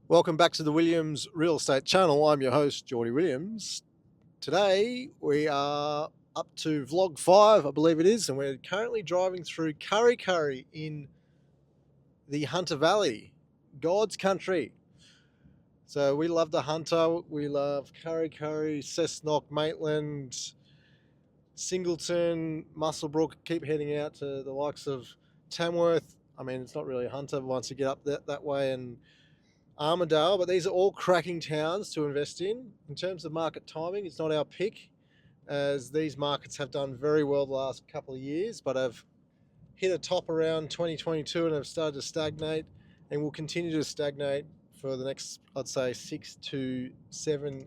Welcome back to the Williams Real Estate Channel. I'm your host, Geordie Williams. Today we are up to vlog 5, I believe it is, and we're currently driving through Kurri in the Hunter Valley, God's country. So we love the Hunter, we love Kurri, Cessnock, Maitland, Singleton, Muswellbrook, keep heading out to the likes of Tamworth. I mean, it's not really a Hunter once you get up that way, and Armidale, but these are all cracking towns to invest in. In terms of market timing, it's not our pick, as these markets have done very well the last couple of years, but have hit a top around 2022 and have started to stagnate and will continue to stagnate for the next, I'd say, 6 to 7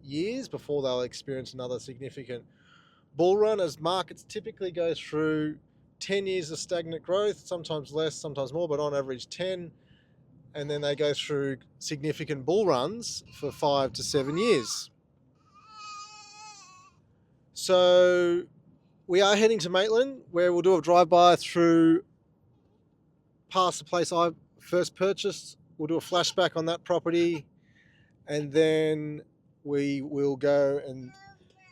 years before they'll experience another significant bull run, as markets typically go through 10 years of stagnant growth, sometimes less, sometimes more, but on average 10. And then they go through significant bull runs for 5 to 7 years. So we are heading to Maitland, where we'll do a drive-by through past the place I first purchased. We'll do a flashback on that property, and then we will go and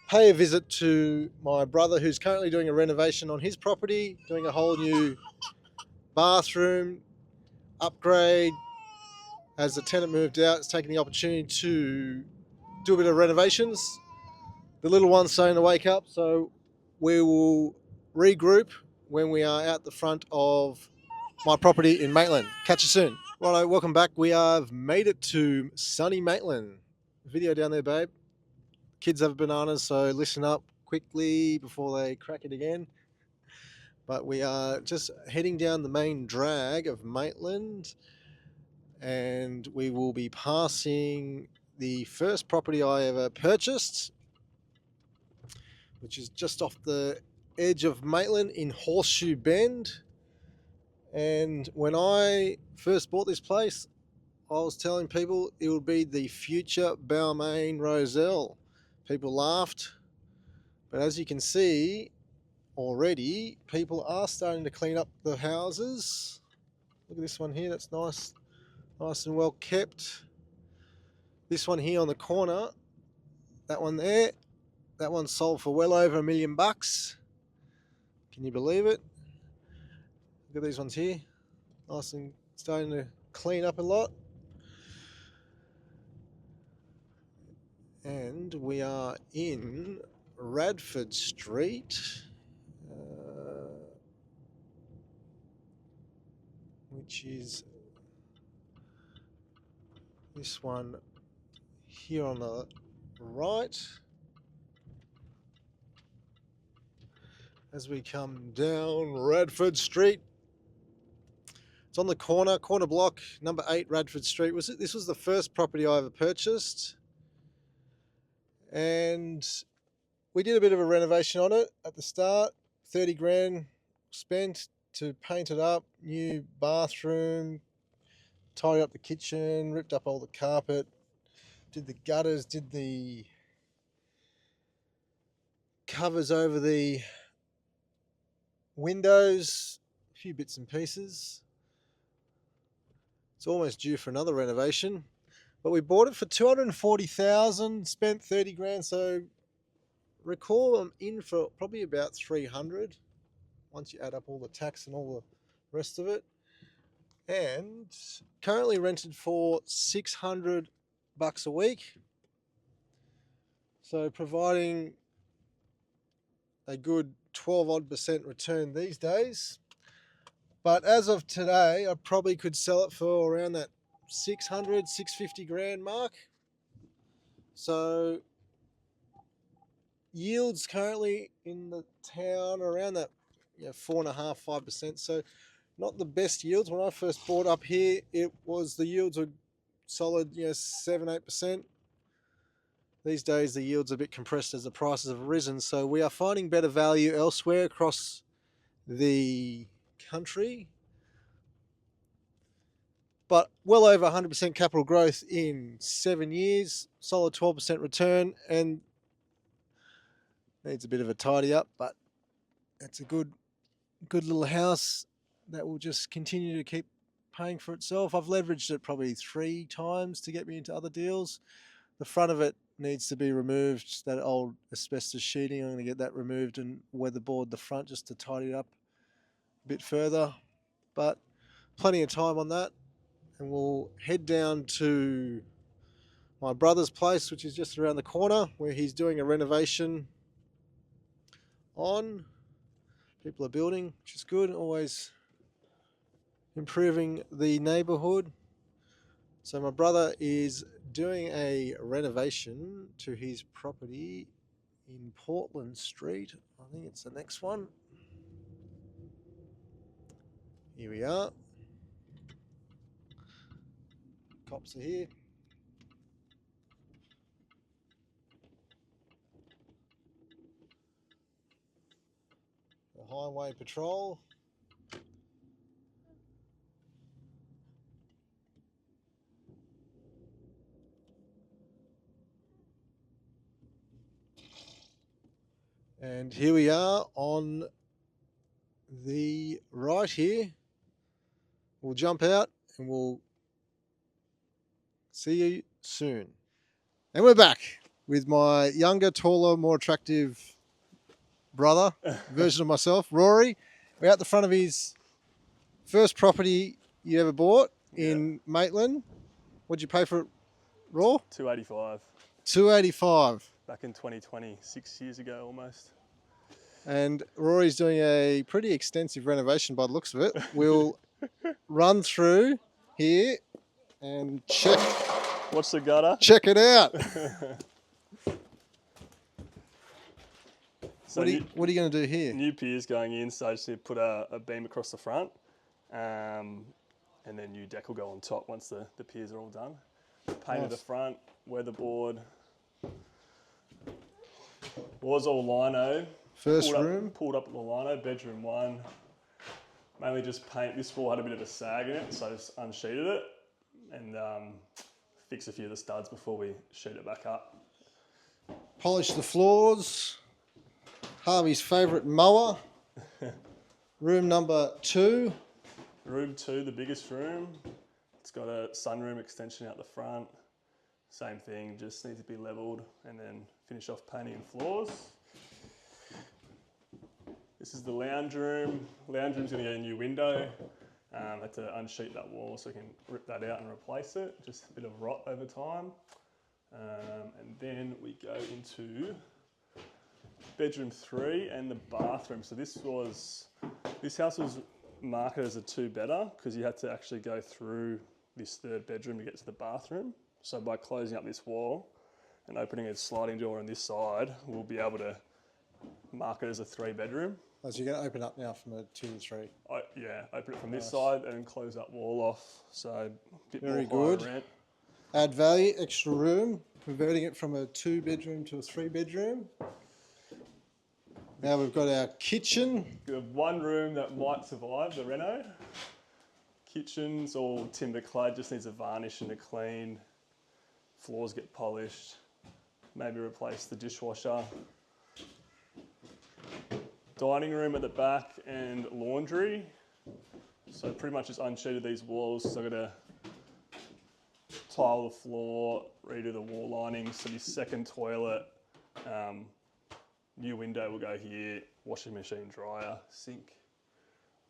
pay a visit to my brother, who's currently doing a renovation on his property, doing a whole new bathroom upgrade. As the tenant moved out, it's taking the opportunity to do a bit of renovations. The little one's starting to wake up, so we will regroup when we are out the front of my property in Maitland. Catch you soon. Righto, welcome back. We have made it to sunny Maitland. Video down there, babe. Kids have bananas, so listen up quickly before they crack it again. But we are just heading down the main drag of Maitland, and we will be passing the first property I ever purchased, which is just off the edge of Maitland in Horseshoe Bend. And when I first bought this place, I was telling people it would be the future Balmain Roselle. People laughed, but as you can see already, people are starting to clean up the houses. Look at this one here, that's nice and well kept. This one here on the corner, that one there, that one sold for well over $1 million. Can you believe it? Look at these ones here, nice and starting to clean up a lot. And we are in Radford Street, which is this one here on the right. As we come down Radford Street, it's on the corner block, number 8 Radford Street. This was the first property I ever purchased, and we did a bit of a renovation on it at the start. 30 grand spent to paint it up, new bathroom, tidy up the kitchen, ripped up all the carpet, did the gutters, did the covers over the windows, a few bits and pieces. It's almost due for another renovation, but we bought it for $240,000, spent 30 grand. So recall I'm in for probably about 300 once you add up all the tax and all the rest of it, and currently rented for $600 a week. So providing a good 12% return these days. But as of today, I probably could sell it for around that 650 grand mark. So yields currently in the town around that 4.5%, 5%. So not the best yields. When I first bought up here, the yields were solid, 7, 8%. These days the yields are a bit compressed as the prices have risen. So we are finding better value elsewhere across the country. But well over 100% capital growth in 7 years, solid 12% return, and needs a bit of a tidy up, but it's a good little house that will just continue to keep paying for itself. I've leveraged it probably 3 times to get me into other deals. The front of it needs to be removed, that old asbestos sheeting. I'm going to get that removed and weatherboard the front just to tidy it up a bit further. But plenty of time on that. And we'll head down to my brother's place, which is just around the corner, where he's doing a renovation on. People are building, which is good. Always improving the neighborhood. So my brother is doing a renovation to his property in Portland Street. I think it's the next one. Here we are. Cops are here. The highway patrol. And here we are on the right here. We'll jump out and we'll see you soon. And we're back with my younger, taller, more attractive brother, version of myself, Rory. We're out the front of his first property you ever bought in Maitland. What'd you pay for it, Raw? $285. $285. Back in 2020, 6 years ago almost. And Rory's doing a pretty extensive renovation by the looks of it. We'll run through here and check. What's the gutter? Check it out. So what are you going to do here? New piers going in, so I just need to put a beam across the front, and then new deck will go on top once the piers are all done. Painted the front, weatherboard. Was all lino. First room. Pulled up the lino, bedroom 1. Mainly just paint. This wall had a bit of a sag in it, so I just unsheeted it and fix a few of the studs before we sheet it back up. Polish the floors. Harvey's favourite mower. Room number 2. Room 2, the biggest room. It's got a sunroom extension out the front. Same thing, just needs to be levelled and then finish off painting and floors. This is the lounge room. Lounge room's going to get a new window. Had to unsheet that wall so we can rip that out and replace it. Just a bit of rot over time. And then we go into bedroom 3 and the bathroom. So this house was marketed as a 2-bedder because you had to actually go through this 3rd bedroom to get to the bathroom. So by closing up this wall and opening a sliding door on this side, we'll be able to mark it as a 3-bedroom. Oh, so you're going to open up now from a 2 to 3? Yeah, open it from this side and close that wall off. So a bit Very more good. higher rent. Add value, extra room, converting it from a 2-bedroom to a 3-bedroom. Now we've got our kitchen. We have one room that might survive the reno. Kitchen's all timber clad, just needs a varnish and a clean. Floors get polished. Maybe replace the dishwasher. Dining room at the back and laundry. So pretty much just unsheeted these walls. So I've got to tile the floor, redo the wall linings. So this 2nd toilet, new window will go here, washing machine, dryer, sink.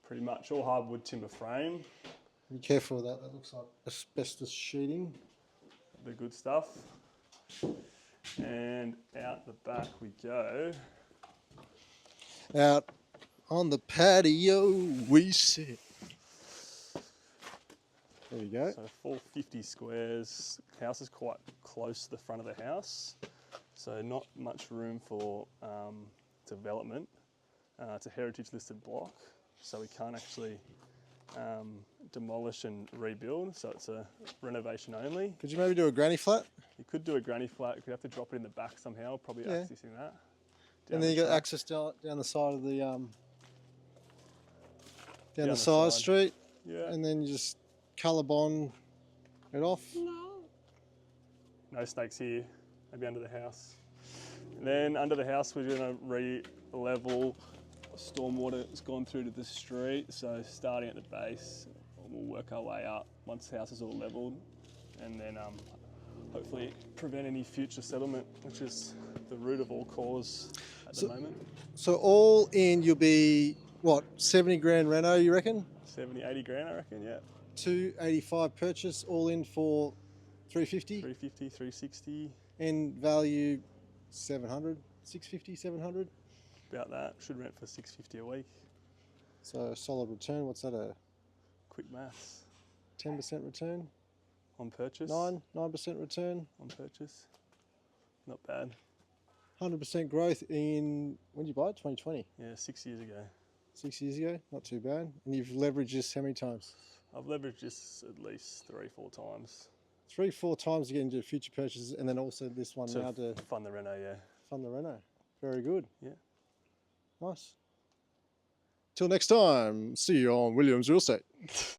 Pretty much all hardwood timber frame. Be careful with that, that looks like asbestos sheeting. The good stuff. And out the back we go. Out on the patio we sit. There you go. So 450 squares. House is quite close to the front of the house. So not much room for development. It's a heritage listed block. So we can't actually demolish and rebuild. So it's a renovation only. Could you maybe do a granny flat? You could do a granny flat. You could have to drop it in the back somehow, probably accessing that. And then you got access down the side of the down the side street. Yeah. And then you just colour bond it off. No snakes here. Maybe under the house. And then under the house we're going to re-level. Stormwater has gone through to the street, so starting at the base, we'll work our way up once the house is all levelled, and then hopefully prevent any future settlement, which is the root of all cause at the moment. So all in, you'll be, what, 70 grand reno, you reckon? 70, 80 grand, I reckon, yeah. 285 purchase, all in for 350? 350, 360. And value 700, 650, 700? About that. Should rent for 650 a week. So solid return, what's that, a Quick maths. 10% return? On purchase. 9% return? On purchase. Not bad. 100% growth in, when did you buy it? 2020? Yeah, 6 years ago. 6 years ago, not too bad. And you've leveraged this how many times? I've leveraged this at least 3-4 times. 3-4 times to get into future purchases, and then also this one now to fund the reno, yeah. fund the reno. Very good. Yeah. Nice. Till next time, see you on Williams Real Estate.